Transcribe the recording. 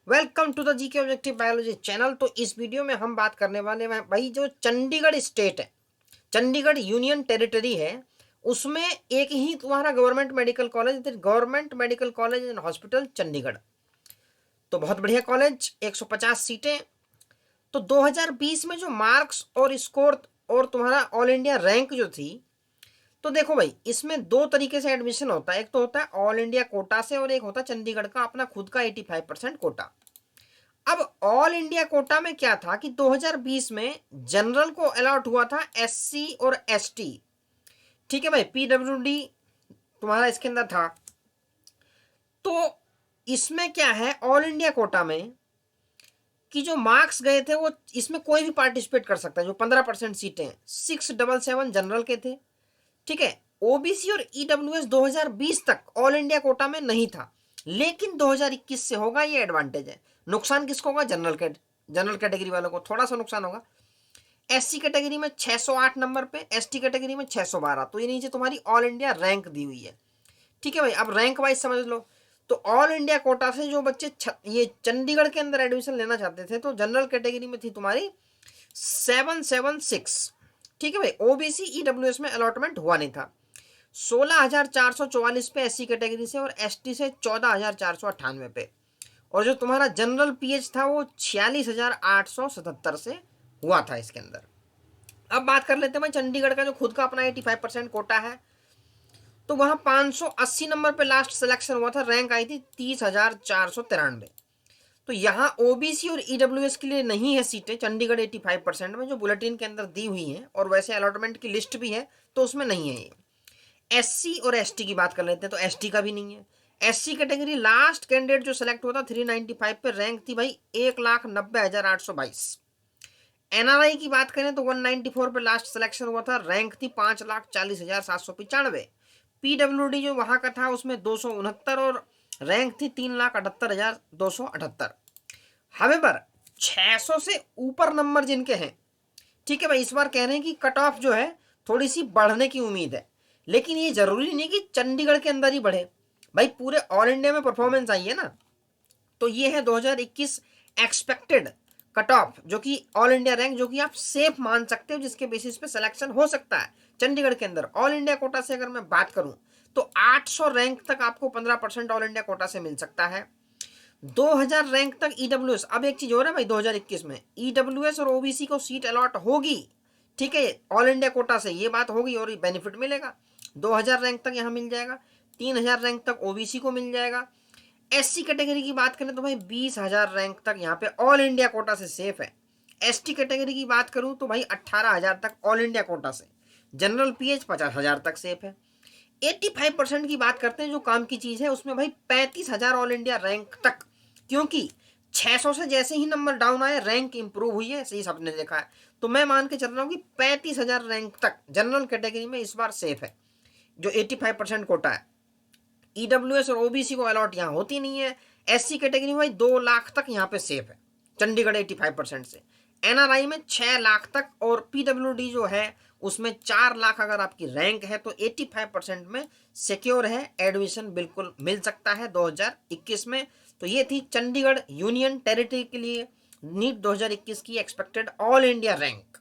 Welcome to the GK objective biology channel. तो इस video में हम बात करने वाले हैं भाई, जो चंडीगढ़ स्टेट है, चंडीगढ़ यूनियन टेरिटरी है, उसमें एक ही तुम्हारा government medical college, government medical college and hospital Chandigarh. तो बहुत बढ़िया कॉलेज, 150 सीटें। तो 2020 में जो मार्क्स और स्कोर और तुम्हारा ऑल इंडिया रैंक जो थी, तो देखो भाई, इसमें दो तरीके से एडमिशन होता है। एक तो होता है ऑल इंडिया कोटा से और एक होता है चंडीगढ़ का अपना खुद का 85% कोटा। अब ऑल इंडिया कोटा में क्या था कि 2020 में जनरल को अलॉट हुआ था एससी और एसटी। ठीक है भाई, पीडब्ल्यूडी तुम्हारा इसके अंदर था। तो इसमें क्या है, ऑल इंडिया कोटा में कि जो मार्क्स गए थे वो इसमें कोई भी पार्टिसिपेट कर सकता है। जो 15% सीटें 677 जनरल के थे। ठीक है, ओबीसी और ईडब्ल्यूएस 2020 तक ऑल इंडिया कोटा में नहीं था, लेकिन 2021 से होगा। ये एडवांटेज है। नुकसान किसको होगा? जनरल कैटेगरी वालों को थोड़ा सा नुकसान होगा। एससी कैटेगरी में 608 नंबर पे, एसटी कैटेगरी में 612। तो ये नीचे तुम्हारी ऑल इंडिया रैंक दी हुई है। ठीक है भाई, अब रैंक वाइज समझ लो। तो ऑल इंडिया कोटा से जो बच्चे ये चंडीगढ़ के अंदर एडमिशन लेना चाहते थे, तो जनरल कैटेगरी में थी तुम्हारी 776। ठीक है भाई, ओबीसी ईडब्ल्यूएस में अलॉटमेंट हुआ नहीं था। 16,444 पे एससी कैटेगरी से और एसटी से 14,498 पे। और जो तुम्हारा जनरल पीएच था वो 46,877 से हुआ था इसके अंदर। अब बात कर लेते हैं भाई चंडीगढ़ का जो खुद का अपना 85% कोटा है। तो वहां 580 नंबर पे लास्ट सिलेक्शन हुआ था, रैंक आई थी 30,493। तो यहाँ ओबीसी और ईडब्ल्यूएस के लिए नहीं है सीटें चंडीगढ़ 85% में, जो बुलेटिन के अंदर दी हुई हैं, और वैसे अलॉटमेंट की लिस्ट भी है तो उसमें नहीं है ये। एससी और एसटी की बात कर लेते हैं, तो एसटी का भी नहीं है। एससी कैटेगरी लास्ट कैंडिडेट जो सिलेक्ट हुआ था 395 पे, रैंक थी भाई 1,90,822। एनआरआई की बात करें तो 194 पे लास्ट सिलेक्शन हुआ था, रैंक थी 5,40,795। पीडब्ल्यूडी जो वहां का था उसमें 269 और रैंक थी 3,78,278। हवेवर 600 से ऊपर नंबर जिनके हैं, ठीक है भाई, इस बार कह रहे हैं कि कट ऑफ जो है थोड़ी सी बढ़ने की उम्मीद है। लेकिन ये जरूरी नहीं कि चंडीगढ़ के अंदर ही बढ़े भाई, पूरे ऑल इंडिया में परफॉर्मेंस आई है ना। तो ये है 2021 एक्सपेक्टेड कट ऑफ, जो कि ऑल इंडिया रैंक, जो कि आप सेफ मान सकते हो, जिसके बेसिस पे सिलेक्शन हो सकता है चंडीगढ़ के अंदर। ऑल इंडिया कोटा से अगर मैं बात करूं तो 800 रैंक तक आपको 15% ऑल इंडिया कोटा से मिल सकता है। 2000 रैंक तक ईडब्ल्यूएस। अब एक चीज हो रहा है भाई, 2021 में ईडब्ल्यूएस और ओबीसी को सीट अलॉट होगी। ठीक है, ऑल इंडिया कोटा से ये बात होगी और बेनिफिट मिलेगा। 2000 रैंक तक यहाँ मिल जाएगा, 3000 रैंक तक ओबीसी को मिल जाएगा। एससी कैटेगरी की बात करें तो भाई 20,000 रैंक तक यहाँ पे ऑल इंडिया कोटा से सेफ है। एसटी कैटेगरी की बात करूं तो भाई 18,000 तक ऑल इंडिया कोटा से। जनरल पीएच 50,000 तक सेफ है। 85% की बात करते हैं जो काम की चीज है, उसमें भाई 35,000 ऑल इंडिया रैंक तक, क्योंकि 600 से जैसे ही नंबर डाउन आए रैंक इंप्रूव हुई है, सही सबने देखा है। तो मैं मान के चल रहा हूँ कि 35,000 रैंक तक जनरल कैटेगरी में इस बार सेफ है, जो 85% कोटा है। ईडब्ल्यूएस और ओबीसी को अलॉट यहाँ होती नहीं है। एससी कैटेगरी में भाई 2 लाख तक यहाँ पे सेफ है चंडीगढ़ 85% से। एनआरआई में 6 लाख तक, और पीडब्ल्यूडी जो है उसमें 4 लाख अगर आपकी रैंक है तो 85% में सिक्योर है, एडमिशन बिल्कुल मिल सकता है 2021 में। तो ये थी चंडीगढ़ यूनियन टेरिटरी के लिए नीट 2021 की एक्सपेक्टेड ऑल इंडिया रैंक।